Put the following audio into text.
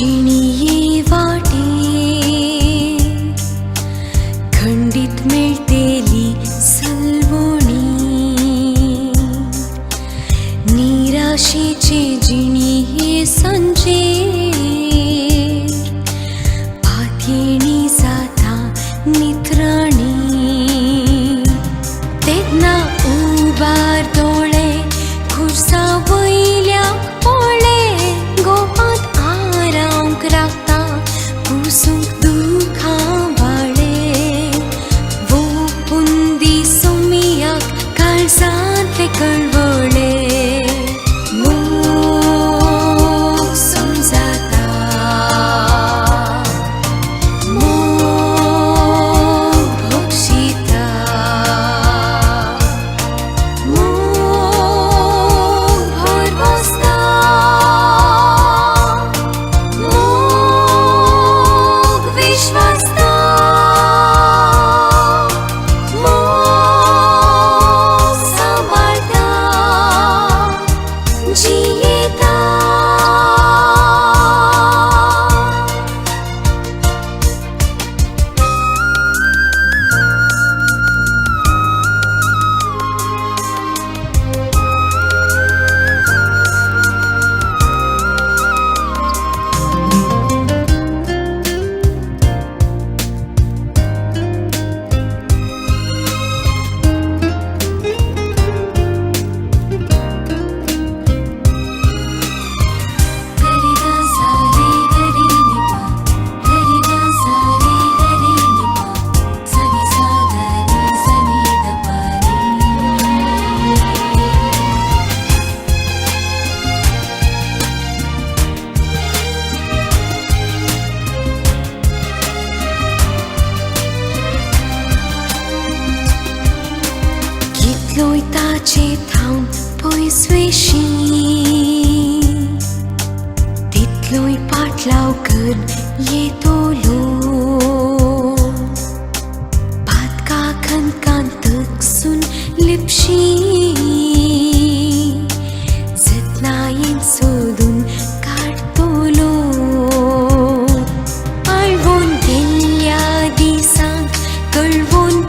जिणिये वाटे खंडित मेळटेली सलवणी निराशेचे जिणिये सांजेर भातयेणी जाता नित्राणी तेन्ना उबार दोळे खुर्सा वयल्या ओळे गोपात आरांक राखता पुसूंक दुखां बाळे वो पुंदी सोमियाक काळजांतले कळवळे मोग समजाता मोग भोगशिता मोग भर बसता मोग विश्वासता मोग सांबाळता जियेता कितलोय ताचे थांब पयस वेशी तितलोय पाटलाव कर येतो लोक पातका खनकांतक सून लिपशी जतनायेन सोदून काडतो लोक आळवून गेल्ल्या दिसांक कळवून